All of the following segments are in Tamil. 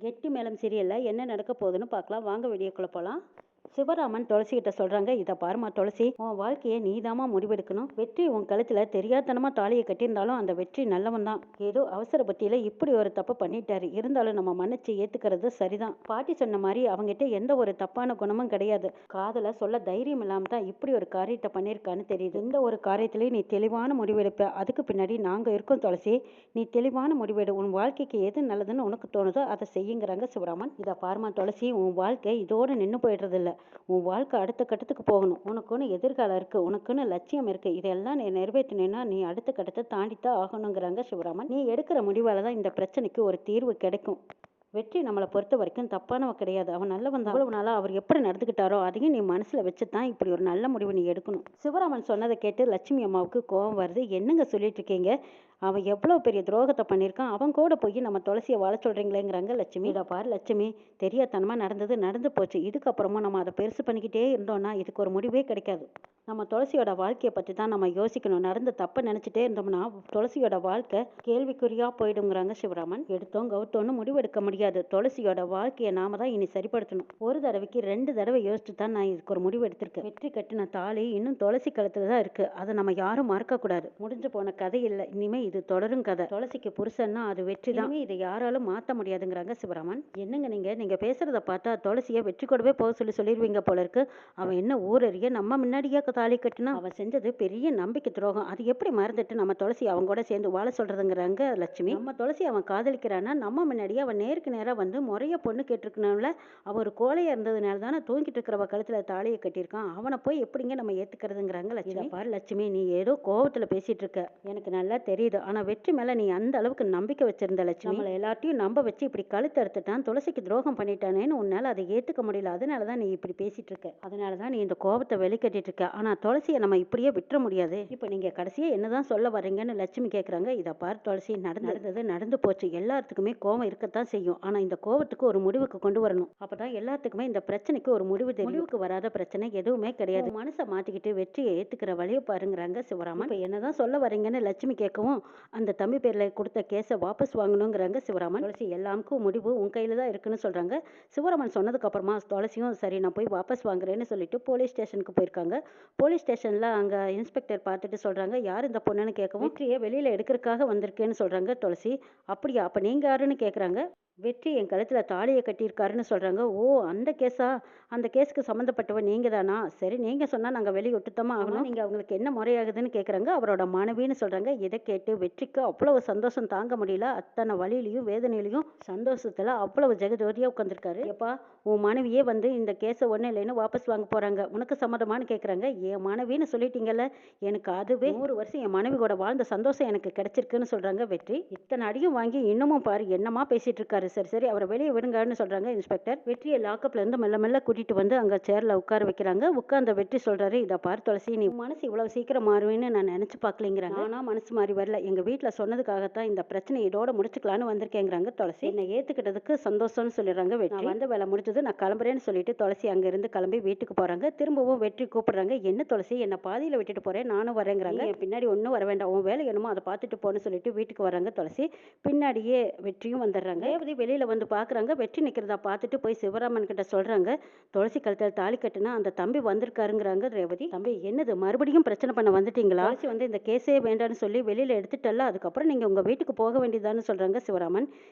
கெட்டி மேளம் சீரியல்ல என்ன நடக்க போகுதுன்னு பார்க்கலாம். வாங்க வீடியோக்குள்ள போகலாம். சிவராமன் துளசிகிட்ட சொல்றாங்க, இதை பாருமா துளசி, உன் வாழ்க்கையை நீதாமா முடிவெடுக்கணும். வெற்றி உன் கழுத்துல தெரியாதனமா தாலியை கட்டியிருந்தாலும் அந்த வெற்றி நல்லவன் தான். ஏதோ அவசர பத்தியில இப்படி ஒரு தப்பு பண்ணிட்டாரு. இருந்தாலும் நம்ம மன்னிச்சு ஏத்துக்கிறது சரிதான். பாட்டி சொன்ன மாதிரி அவங்ககிட்ட எந்த ஒரு தப்பான குணமும் கிடையாது. காதல சொல்ல தைரியம் இல்லாம தான் இப்படி ஒரு காரியத்தை பண்ணியிருக்கான்னு தெரியுது. எந்த ஒரு காரியத்திலையும் நீ தெளிவான முடிவெடுப்ப. அதுக்கு பின்னாடி நாங்க இருக்கோம் துளசி. நீ தெளிவான முடிவெடு. உன் வாழ்க்கைக்கு எது நல்லதுன்னு உனக்கு தோணுதோ அதை செய்யுங்கிறாங்க சிவராமன். இதை பாருமா துளசி, உன் வாழ்க்கை இதோட நின்று போயிடுறது இல்லை. உன் வாழ்க்கை அடுத்த கட்டத்துக்கு போகணும். உனக்குன்னு எதிர்காலம் இருக்கு, உனக்குன்னு லட்சியம் இருக்கு. இதெல்லாம் நீ நிறைவேற்றினா நீ அடுத்த கட்டத்தை தாண்டித்தான் ஆகணுங்கிறாங்க சிவராமன். நீ எடுக்கிற முடிவால தான் இந்த பிரச்சனைக்கு ஒரு தீர்வு கிடைக்கும். வெற்றி நம்மளை பொறுத்த வரைக்கும் தப்பானவ கிடையாது. அவன் நல்லவன் தான். அவ்வளவு நாளா அவர் எப்படி நடந்துக்கிட்டாரோ அதையும் நீ மனசுல வச்சு தான் இப்படி ஒரு நல்ல முடிவு நீ எடுக்கணும். சிவராமன் சொன்னதை கேட்டு லட்சுமி அம்மாவுக்கு கோபம் வருது. என்னங்க சொல்லிட்டு இருக்கீங்க? அவன் எவ்வளவு பெரிய துரோகத்தை பண்ணியிருக்கான். அவன் கூட போய் நம்ம துளசியை வாழ சொல்றீங்களேங்கிறாங்க லட்சுமி. இதை பாரு லட்சுமி, தெரியாதனமா நடந்து போச்சு. இதுக்கப்புறமும் நம்ம அதை பெருசு பண்ணிக்கிட்டே இருந்தோம்னா இதுக்கு ஒரு முடிவே கிடைக்காது. நம்ம துளசியோட வாழ்க்கையை பற்றி தான் நம்ம யோசிக்கணும். நடந்த தப்பை நினைச்சிட்டே இருந்தோம்னா துளசியோட வாழ்க்கை கேள்விக்குறியா போயிடுங்கிறாங்க சிவராமன். எடுத்தோம் கவுத்தோன்னு முடிவெடுக்க முடியாது. துளசியோட வாழ்க்கையை நாம தான் இனி சரிப்படுத்தணும். ஒரு தடவைக்கு 2 தடவை யோசிச்சு தான் நான் இதுக்கு ஒரு முடிவு எடுத்திருக்கேன். வெற்றி கட்டின தாலி இன்னும் துளசி கழுத்துல தான் இருக்கு. அதை நம்ம யாரும் மறக்க கூடாது. முடிஞ்சு போன கதை இல்லை, இனிமே இது தொடரும் கதை. துளசிக்கு புருஷன்னா அது வெற்றி தான். இதை யாராலும் மாற்ற முடியாதுங்கிறாங்க சிவராமன். என்னங்க நீங்க பேசுறத பார்த்தா துளசியை வெற்றி கூடவே போக சொல்லிடுவீங்க போல இருக்கு. அவன் என்ன ஊரறிய நம்ம முன்னாடியே தாலி கட்டினா? அவன் செஞ்சது பெரிய நம்பிக்கை துரோகம். அது எப்படி மறந்துட்டு நம்ம துளசி அவங்க கூட சேர்ந்து வாழ சொல்றதுங்கிறாங்க லட்சுமி. நம்ம துளசி அவன் காதலிக்கிறான்னா நம்ம முன்னாடியே அவன் நேருக்கு நேரா வந்து முறைய பொண்ணு கேட்டிருக்கனால அவ ஒரு கோழையா இருந்ததுனால தானே தூங்கிட்டு இருக்கிறவ கழுத்துல தாலியை கட்டியிருக்கான். அவனை போய் எப்படிங்க நம்ம ஏத்துக்கிறதுங்கிறாங்க லட்சுமி. பாரு லட்சுமி, நீ ஏதோ கோவத்துல பேசிட்டு இருக்க, எனக்கு நல்லா தெரியுது. ஆனா வெற்றி மேல நீ அந்த அளவுக்கு நம்பிக்கை வச்சிருந்த லட்சுமி. நம்மள எல்லாத்தையும் நம்ப வச்சு இப்படி கழுத்து அறுத்துட்டான், துளசிக்கு துரோகம் பண்ணிட்டானேன்னு உன்னால அதை ஏத்துக்க முடியல. அதனாலதான் நீ இப்படி பேசிட்டு இருக்க. அதனாலதான் நீ இந்த கோபத்தை வெளிக்கட்டிட்டு இருக்க. ஆனா துளசியை நம்ம இப்படியே விட்டுற முடியாது. இப்ப நீங்க கடைசியா என்னதான் சொல்ல வரீங்கன்னு லட்சுமி கேக்குறாங்க. இதை பாரு துளசி, நடந்து போச்சு. எல்லாத்துக்குமே கோபம் இருக்கத்தான் செய்யும். ஆனா இந்த கோபத்துக்கு ஒரு முடிவுக்கு கொண்டு வரணும். அப்பதான் எல்லாத்துக்குமே இந்த பிரச்சனைக்கு ஒரு முடிவு தெரியும். முடிவுக்கு வராத பிரச்சனை எதுவுமே கிடையாது. மனசை மாத்திக்கிட்டு வெற்றியை ஏத்துக்கிற வழியை பாருங்கிறாங்க சிவராமன். இப்ப என்னதான் சொல்ல வரீங்கன்னு லட்சுமி கேட்கவும், அந்த தம்பி பேர்ல கொடுத்த கேஸை வாபஸ் வாங்கணுங்கிறாங்க சிவராமன். துளசி, எல்லாமுக்கும் முடிவு உன் கையில தான் இருக்குன்னு சொல்றாங்க. சிவராமன் சொன்னதுக்கு அப்புறமா துளசியும் சரி நான் போய் வாபஸ் வாங்குறேன்னு சொல்லிட்டு போலீஸ் ஸ்டேஷனுக்கு போயிருக்காங்க. போலீஸ் ஸ்டேஷன்ல அங்க இன்ஸ்பெக்டர் பார்த்துட்டு சொல்றாங்க, யார் இந்த பொண்ணுன்னு கேட்கவும், வெற்றியை வெளியில எடுக்கிறதுக்காக வந்திருக்கேன்னு சொல்றாங்க துளசி. அப்படியா, அப்ப நீங்க யாருன்னு கேக்குறாங்க. வெற்றி என் கழுத்துல தாலியை கட்டியிருக்காருன்னு சொல்றாங்க. ஓ, அந்த கேஸா? அந்த கேஸுக்கு சம்மந்தப்பட்டவ நீங்க தானா? சரி, நீங்க சொன்னா நாங்க வெளியே விட்டுத்தமா ஆகணும். நீங்க அவங்களுக்கு என்ன முறையாகுதுன்னு கேக்குறாங்க. அவரோட மனைவின்னு சொல்றாங்க. இதை கேட்டு வெற்றிக்கு அவ்வளவு சந்தோஷம் தாங்க முடியல. அத்தனை வழியிலையும் வேதனையிலையும் சந்தோஷத்துல அவ்வளவு ஜெகஜோதியா உட்காந்துருக்காரு. எப்பா, உன் மனைவியே வந்து இந்த கேஸை ஒன்றும் இல்லைன்னு வாபஸ் வாங்க போறாங்க, உனக்கு சம்மதமானு கேட்குறாங்க. என் மனைவின்னு சொல்லிட்டீங்கல்ல, எனக்கு அதுவே 100 வருஷம் என் மனைவி கூட வாழ்ந்த சந்தோஷம் எனக்கு கிடைச்சிருக்குன்னு சொல்றாங்க வெற்றி. இத்தனை அடியும் வாங்கி இன்னமும் பாரு என்னமா பேசிட்டு இருக்காரு. சரி அவரை வெளியே விடுங்கன்னு சொல்றாங்க இன்ஸ்பெக்டர். வெற்றியை லாக்கப்ல இருந்து மெல்ல மெல்ல கூட்டிட்டு வந்து அங்க சேர்ல உட்கார வைக்கிறாங்க. உட்கார்ந்த வெற்றி சொல்றாரு, இதை பாரு துளசி, நீ மனசு இவ்வளவு சீக்கிரம் மாறுவேன்னு நான் நினைச்சு பார்க்கலைங்கிறாங்க. ஆனா மனசு மாறி வரல. எங்க வீட்டுல சொன்னதுக்காகத்தான் இந்த பிரச்சனை இதோட முடிச்சுக்கலான்னு வந்திருக்கேங்கிறாங்க துளசி. என்னை ஏத்துக்கிட்டதுக்கு சந்தோஷம்னு சொல்லிடுறாங்க வெற்றி. நான் வந்த வேலை முடிச்சது, நான் கிளம்புறேன்னு சொல்லிட்டு துளசி அங்க இருந்து கிளம்பி வீட்டுக்கு போறாங்க. திரும்பவும் வெற்றி கூப்பிடுறாங்க. என்ன துளசி, என்ன பாதியில விட்டுட்டு போறேன், நானும் வரேங்கிறாங்க. பின்னாடி ஒன்னும் வர வேண்டாம், உன் வேலை என்னமோ அதை பார்த்துட்டு போன்னு சொல்லிட்டு வீட்டுக்கு வராங்க துளசி. பின்னாடியே வெற்றியும் வந்துடுறாங்க. ரேவதி வெளியில வந்து பாக்குறாங்க. வெற்றி நிக்கிறதா பார்த்துட்டு போய் சிவராமன் கிட்ட சொல்றாங்க, துளசி கழுத்தில் தாலி கட்டுனா அந்த தம்பி வந்திருக்காருங்கிறாங்க ரேவதி. தம்பி, என்னது மறுபடியும் பிரச்சனை பண்ண வந்துட்டீங்களா? துளசி வந்து இந்த கேஸே வேண்டான்னு சொல்லி வெளியில எடுத்துட்டல, அதுக்கப்புறம் நீங்க உங்க வீட்டுக்கு போக வேண்டியதான்னு சொல்றாங்க சிவராமன்.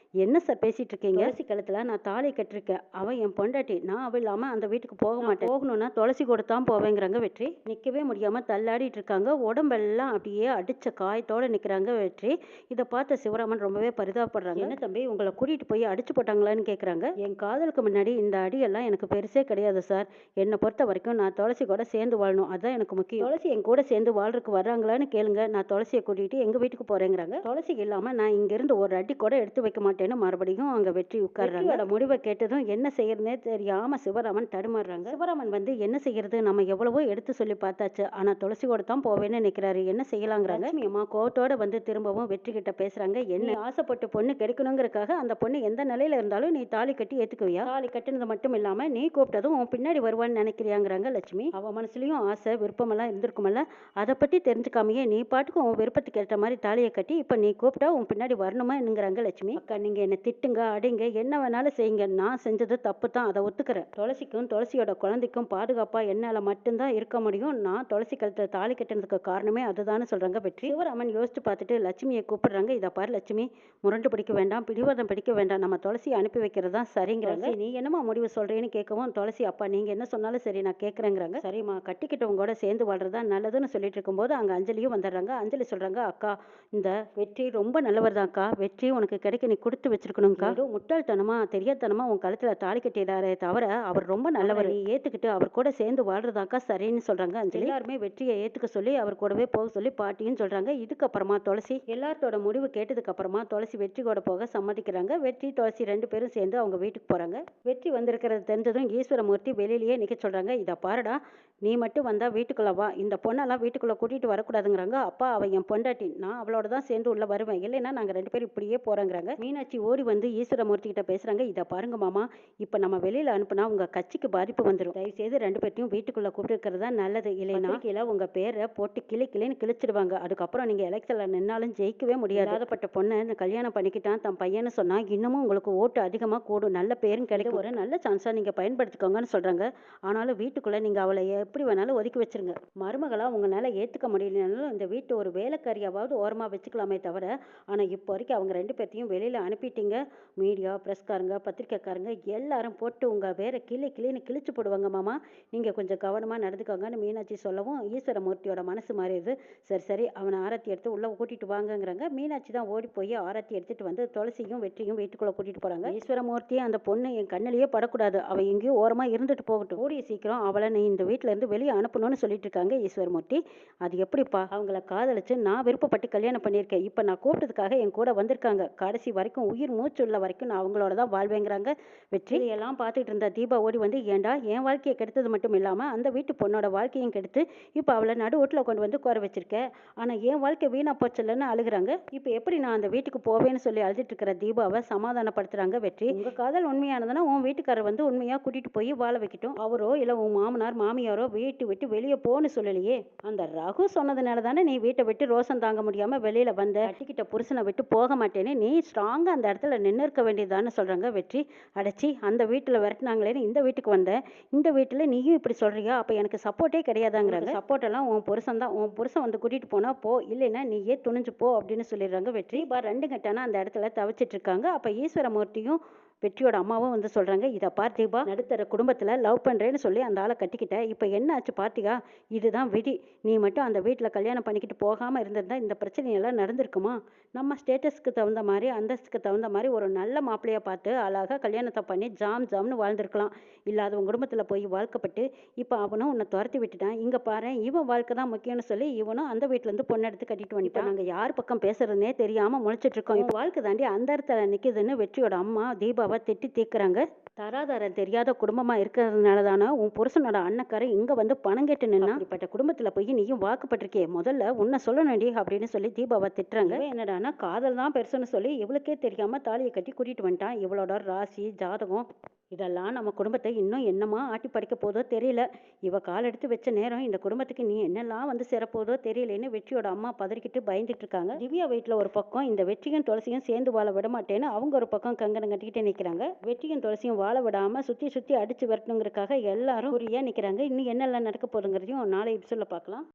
என்ன சார் பேசிட்டு இருக்கீங்க? துளசி கழுத்துல நான் தாலி கட்டிருக்கேன், அவன் என் பொண்டாட்டி, நான் அவ இல்லாம அந்த வீட்டுக்கு போக மாட்டேன். போகணும்னா துளசி கூட தான் போவேங்கிறாங்க வெற்றி. நிக்கவே முடியாம தள்ளாடிட்டு இருக்காங்க. உடம்பெல்லாம் அப்படியே அடிச்ச காயத்தோட நிக்கிறாங்க வெற்றி. இதை பார்த்த சிவராமன் ரொம்பவே பரிதாபப்படுறாங்க. என்ன தம்பி, உங்களை கூட்டிட்டு போய் அடிச்சு போட்டாங்களான்னு கேட்குறாங்க. என் காதலுக்கு முன்னாடி இந்த அடியெல்லாம் எனக்கு பெருசே கிடையாது சார். என்னை பொறுத்த வரைக்கும் நான் துளசி கூட சேர்ந்து வாழணும், அதுதான் எனக்கு முக்கியம். துளசி என் கூட சேர்ந்து வாழ்றதுக்கு வர்றாங்களான்னு கேளுங்க, நான் துளசியை கூட்டிட்டு எங்க வீட்டுக்கு போறேங்கிறாங்க. துளசி இல்லாம நான் இங்க இருந்து ஒரு அடி கூட எடுத்து வைக்க மாட்டேன்னு மறுபடியும் அங்க வெற்றி உட்கார்றாங்க. முடிவை கேட்டதும் என்ன செய்யறதுனே தெரியாம சிவராமன் தடுமாறுறாங்க. சிவராமன் வந்து என்ன செய்யறது, நம்ம எவ்வளவோ எடுத்து சொல்லி பார்த்தாச்சு, ஆனா துளசியோட தான் போவேன்னு நினைக்கிறாரு, என்ன செய்யலாங்கிறாங்க. லட்சுமி அம்மா கோவத்தோட வந்து திரும்பவும் வெற்றி கிட்ட பேசுறாங்க. என்ன ஆசைப்பட்டு பொண்ணு கிடைக்கணுங்கிறதுக்காக அந்த பொண்ணு எந்த நிலையில இருந்தாலும் நீ தாலி கட்டி ஏத்துக்குவியா? தாலி கட்டினது மட்டும் இல்லாம நீ கூப்பிட்டதும் உன் பின்னாடி வருவான்னு நினைக்கிறியாங்கிறாங்க லட்சுமி. அவ மனசுலயும் ஆசை விருப்பமெல்லாம் இருந்திருக்குமல்ல, அதை பத்தி தெரிஞ்சுக்காமையே நீ பாட்டுக்கு உன் விருப்பத்துக்கு ஏற்ற மாதிரி தாலியை கட்டி இப்ப நீ கூப்பிட்டா உன் பின்னாடி வரணுமா என்னங்கிறாங்க லட்சுமி. அக்கா நீங்க என்ன திட்டுங்க அடிங்க என்ன வேணாலும் செய்யுங்க, நான் செஞ்சது தப்பு தான், அதை ஒத்துக்கிறேன். துளசிக்கும் துளசியோட குழந்தைக்கும் பாதுகாப்பா என்னால மட்டும்தான் இருக்க முடியும். நான் துளசி கழுத்துல தாலி கட்டினதுக்கு காரணமே அதுதான்னு சொல்றாங்க வெற்றி. சிவராமன் யோசிச்சு பார்த்துட்டு லட்சுமியை கூப்பிடுறாங்க. இதை பாரு லட்சுமி, முரண்டு பிடிக்க வேண்டாம், பிடிவாதம் பிடிக்க வேண்டாம், நம்ம துளசியை அனுப்பி வைக்கிறது தான் சரிங்கிறாங்க. நீ என்னமா முடிவு சொல்றேன்னு கேட்கவும் துளசி அப்பா நீங்க என்ன சொன்னாலும் சரி நான் கேட்கறேங்கிறாங்க. சரிம்மா, கட்டிக்கிட்டவங்களோட சேர்ந்து வாழ்றதா நல்லதுன்னு சொல்லிட்டு இருக்கும்போது அங்க அஞ்சலியும் வந்துடுறாங்க. அஞ்சலி சொல்றாங்க, அக்கா இந்த வெற்றி ரொம்ப நல்லவர் தான்க்கா, வெற்றி உனக்கு கிடைக்க நீ கொடுத்து வச்சிருக்கணும்க்கா. ஏதோ முட்டாள்தனமா தெரியாதனமா உன் கழுத்துல தாலி கட்டிடாரே தவிர அவர் ரொம்ப நல்லவர், நீ ஏத்துக்கிட்டு அவர் கூட சேர்ந்து வாழ்றதாக்கா சரின்னு சொல்றாங்க அஞ்சலி. எல்லாருமே வெற்றியை ஏத்துக்க சொல்லி அவர் கூடவே போக சொல்லி பாட்டியும் சொல்றாங்க. இதுக்கப்புறமா துளசி எல்லாத்தோட முடிவு கேட்டதுக்கு அப்புறமா துளசி வெற்றி கூட போக சம்மதிக்கிறாங்க. வெற்றி துளசி 2 பேரும் சேர்ந்து அவங்க வீட்டுக்கு போறாங்க. வெற்றி வந்திருக்கிறது தெரிஞ்சதும் ஈஸ்வரமூர்த்தி வெளியிலேயே நிக்க சொல்றாங்க. இதை பாருடா, நீ மட்டும் வந்தா வீட்டுக்குள்ள வா, இந்த பொண்ணெல்லாம் வீட்டுக்குள்ள கூட்டிட்டு வரக்கூடாதுங்கிறாங்க. அப்பா அவ என் பொண்டாட்டி, நான் அவளோட தான் சேர்ந்து உள்ள வருவேன், இல்லைன்னா நாங்க 2 பேரும் இப்படியே போறோங்கிறாங்க. மீனாட்சி ஓடி வந்து ஈஸ்வரமூர்த்தி கிட்ட பேசுறாங்க. இதை பாருங்க மாமா, இப்ப நம்ம வெளியில அனுப்புனா உங்க கட்சிக்கு பாதிப்பு வந்துடும், தயவு செய்து 2 பேர்த்தையும் வீட்டுக்குள்ள கூப்பிட்டு இருக்கிறதா நல்லது, இல்லைன்னா கீழே உங்க பேரை போட்டு கிளின்னு கிழிச்சிடுவாங்க. அதுக்கப்புறம் நீங்க எலெக்ஷன்ல நின்னாலும் ஜெயிக்கவே முடியாது. ஆதப்பட்ட பொண்ணை கல்யாணம் பண்ணிக்கிட்டான் தன் பையன்னு சொன்னா இன்னமும் உங்களுக்கு ஓட்டு அதிகமா கூடும், நல்ல பேரும் கிடைக்கும், ஒரு நல்ல சான்ஸா நீங்க பயன்படுத்திக்கோங்கன்னு சொல்றாங்க. ஆனாலும் வீட்டுக்குள்ள நீங்க அவளை எப்படி வேணாலும் ஒதுக்கி வச்சிருங்க, மருமகளா உங்களால ஏத்துக்க முடியலனாலும் இந்த வீட்டு ஒரு வேலைக்காரியாவது ஓரமா வச்சுக்கலாமே தவிர, ஆனா இப்போ வரைக்கும் அவங்க 2 பேர்த்தையும் வெளியில அனுப்பிட்டீங்க. மீடியா பிரஸ்காரங்க பத்திரிக்கைக்காரங்க எல்லாரும் போட்டு உங்க வேற கிளின்னு கிழிச்சு போடுவாங்க மாமா, நீங்க கொஞ்சம் கவனமா நடந்துக்கோங்கன்னு மீனாட்சி சொல்லவும் ஈஸ்வரமூர்த்தியோட மனசு மாறிடுது. சரி அவனை ஆரத்தி எடுத்து உள்ள கூட்டிட்டு வாங்கங்கிறாங்க. மீனாட்சி தான் ஓடி போய் ஆரத்தி எடுத்துட்டு வந்து துளசியும் வெற்றியும் வீட்டுக்குள்ள கூட்டிட்டு போறாங்க. ஈஸ்வரமூர்த்தி அந்த பொண்ணு என் கண்ணிலேயே படக்கூடாது, அவ எங்கேயும் ஓரமா இருந்துட்டு போகட்டும், கூடிய சீக்கிரம் அவளை நீ இந்த வீட்டுல இருந்து வெளியே அனுப்பணும்னு சொல்லிட்டு இருக்காங்க ஈஸ்வரமூர்த்தி. அது எப்படிப்பா, அவங்கள காதலிச்சு நான் விருப்பப்பட்டு கல்யாணம் பண்ணியிருக்கேன், இப்ப நான் கூப்பிட்டதுக்காக என் கூட வந்திருக்காங்க, கடைசி வரைக்கும் உயிர் மூச்சு உள்ள வரைக்கும் நான் அவங்களோட தான் வாழ்வேங்கிறாங்க வெற்றி. எல்லாம் பார்த்துட்டு இருந்த தீபா ஓடி வந்து, ஏண்டா என் வாழ்க்கையை கெடுத்தது மட்டும் இல்லாம அந்த வீட்டு பொண்ணோட வாழ்க்கையும் கெடுத்து இப்ப அவளை நடு வீட்டுல கொண்டு வந்து குறை வச்சிருக்க, ஆனா என் வாழ்க்கை வீணா போச்சலன்னு அழுகுறாங்க. இப்ப எப்படி நான் அந்த வீட்டுக்கு போவேன்னு சொல்லி அழுதுட்டு இருக்கிற தீபாவை சமாதானப்படுத்துறாங்க வெற்றி. உங்க காதல் உண்மையானதுன்னா உன் வீட்டுக்காரர் வந்து உண்மையா கூட்டிட்டு போய் வாழ வைக்கட்டும், அவரோ இல்ல உன் மாமனார் மாமியாரோ வீட்டு விட்டு வெளியே போன்னு சொல்லலையே, அந்த ரகு சொன்னதுனால தானே நீ வீட்டை விட்டு ரோசம் தாங்க முடியாம வெளியில வந்த, கட்டிக்கிட்ட புருஷனை விட்டு போக மாட்டேன்னு நீ ஸ்ட்ராங்கா அந்த இடத்துல நின்று இருக்க வேண்டியதான்னு சொல்றாங்க வெற்றி. அடைச்சி அந்த வீட்டுல விரட்டினாங்களேன்னு இந்த வீட்டுக்கு வந்த, இந்த வீட்டுல நீயும் இப்படி சொல்றியா, அப்ப எனக்கு சப்போர்ட்டே கிடையாதாங்கிறாங்க. சப்போர்ட் எல்லாம் உன் புருஷன் தான், உன் புருஷன் வந்து கூட்டிட்டு போனா போ, இல்லைன்னா நீயே துணிஞ்சு போ அப்படின்னு சொல்லிடுறாங்க வெற்றி. 2 கட்டானா அந்த இடத்துல தவிச்சிட்டு இருக்காங்க. அப்ப ஈஸ்வரமூர்த்தியும் வெற்றியோட அம்மாவும் வந்து சொல்றாங்க, இதை பார் தீபா, நடுத்தர குடும்பத்துல லவ் பண்றேன்னு சொல்லி அந்த ஆளை கட்டிக்கிட்ட, இப்ப என்ன ஆச்சு பாத்தியா, இதுதான் விதி, நீ மட்டும் அந்த வீட்டுல கல்யாணம் பண்ணிக்கிட்டு போகாம இருந்திருந்தா இந்த பிரச்சனையெல்லாம் நடந்திருக்குமா, நம்ம ஸ்டேட்டஸ்க்கு தகுந்த மாதிரி அந்தஸ்துக்கு தகுந்த மாதிரி ஒரு நல்ல மாப்பிள்ளையா பார்த்து அழகா கல்யாணத்தை பண்ணி ஜாம்னு வாழ்ந்திருக்கலாம், இல்லாதவங்க குடும்பத்துல போய் வாழ்க்கப்பட்டு இப்ப அவனும் உன்னை துரத்தி விட்டுட்டான், இங்க பாரு இவன் வாழ்க்கை தான் முக்கியம்னு சொல்லி இவனும் அந்த வீட்டுல இருந்து பொண்ணு எடுத்து கட்டிட்டு வந்துட்டான், நாங்க யார் பக்கம் பேசுறதுனே தெரியாம முழிச்சிட்டு இருக்கோம், இப்ப வாழ்க்கை தாண்டி அந்த இடத்துல நிக்குதுன்னு வெற்றியோட அம்மா தீபாவை திட்டி தீக்குறாங்க. தராதரம் தெரியாத குடும்பமா இருக்கிறதுனால தானே உன் புருஷனோட அண்ணக்காரன் இங்க வந்து பணம் கேட்டு நின்னா, இப்பட்ட குடும்பத்துல போய் நீயும் வாக்குப்பட்டிருக்கே, முதல்ல உன்னை சொல்லணும்டி அப்படின்னு சொல்லி தீபாவை திட்டுறாங்க. என்னடானா காதல் தான் பெருசுன்னு சொல்லி இவளுக்கே தெரியாம தாலியை கட்டி கூட்டிட்டு வந்துட்டான், இவளோட ராசி ஜாதகம் இதெல்லாம் நம்ம குடும்பத்தை இன்னும் என்னமா ஆட்டி படைக்க போதோ தெரியல, இவ கால் எடுத்து வச்ச நேரம் இந்த குடும்பத்துக்கு நீ என்னெல்லாம் வந்து சேரப்போதோ தெரியலன்னு வெற்றியோட அம்மா பதறிக்கிட்டு பயந்துட்டு இருக்காங்க. திவ்யா வீட்டுல ஒரு பக்கம் இந்த வெற்றியும் துளசியும் சேர்ந்து வாழ விட மாட்டேன்னு அவங்க ஒரு பக்கம் கங்கணம் கட்டிக்கிட்டே நிக்கிறாங்க. வெற்றியும் துளசியும் வாழ விடாம சுத்தி அடிச்சு வரட்டுங்கிறதுக்காக எல்லாரும் குறியா நிக்கிறாங்க. இன்னும் என்னெல்லாம் நடக்க போதுங்கிறதையும் நாளை எபிசோட்ல பார்க்கலாம்.